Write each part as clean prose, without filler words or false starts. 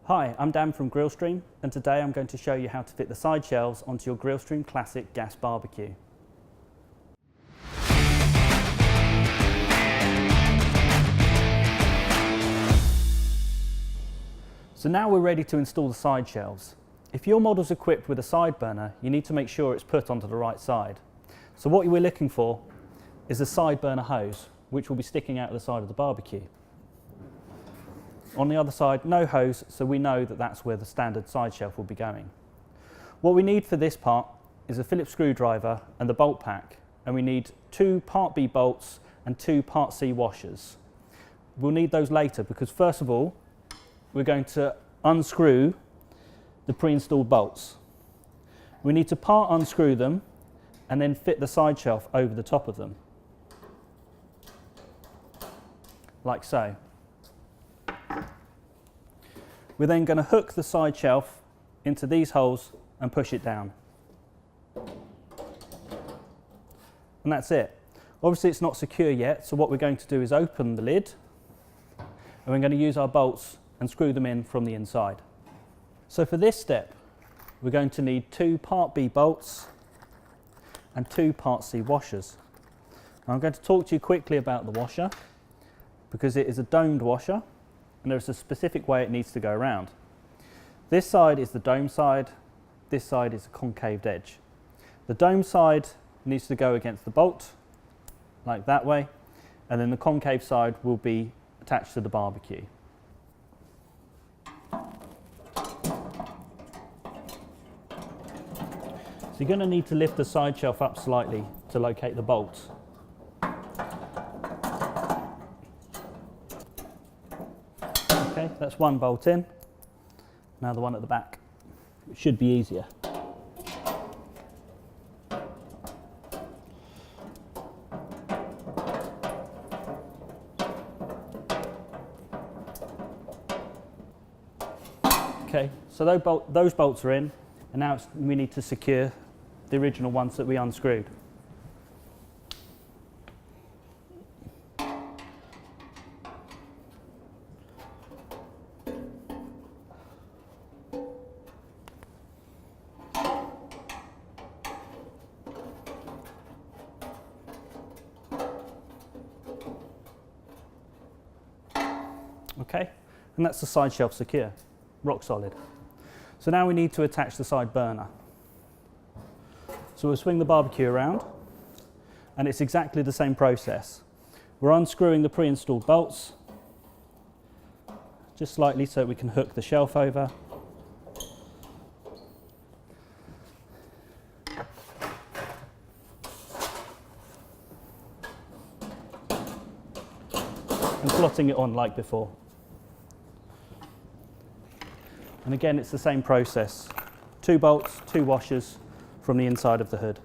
Hi, I'm Dan from Grillstream, and today I'm going to show you how to fit the side shelves onto your Grillstream Classic gas barbecue. So now we're ready to install the side shelves. If your model's equipped with a side burner, you need to make sure it's put onto the right side. So what we're looking for is a side burner hose, which will be sticking out of the side of the barbecue. On the other side, no hose, so we know that that's where the standard side shelf will be going. What we need for this part is a Phillips screwdriver and the bolt pack, and we need 2 Part B bolts and 2 Part C washers. We'll need those later because first of all, we're going to unscrew the pre-installed bolts. We need to part unscrew them and then fit the side shelf over the top of them, like so. We're then going to hook the side shelf into these holes and push it down. And that's it. Obviously it's not secure yet, so what we're going to do is open the lid and we're going to use our bolts and screw them in from the inside. So for this step, we're going to need 2 Part B bolts and 2 Part C washers. Now I'm going to talk to you quickly about the washer because it is a domed washer and there's a specific way it needs to go around. This side is the dome side, this side is a concaved edge. The dome side needs to go against the bolt, like that way, and then the concave side will be attached to the barbecue. So you're going to need to lift the side shelf up slightly to locate the bolts. Okay, that's one bolt in. Now the one at the back. It should be easier. Okay, so those bolts are in, and now we need to secure the original ones that we unscrewed. Okay, and that's the side shelf secure, rock solid. So now we need to attach the side burner. So we'll swing the barbecue around, and it's exactly the same process. We're unscrewing the pre-installed bolts, just slightly so we can hook the shelf over. And slotting it on like before. And again, it's the same process. 2 bolts, 2 washers from the inside of the hood.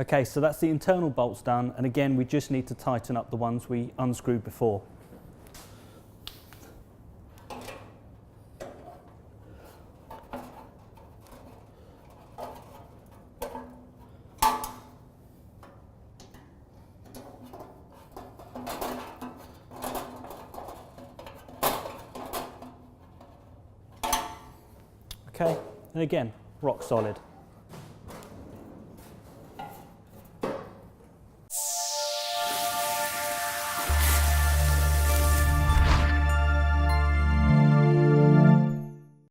Okay, so that's the internal bolts done, and again we just need to tighten up the ones we unscrewed before. Okay, and again, rock solid.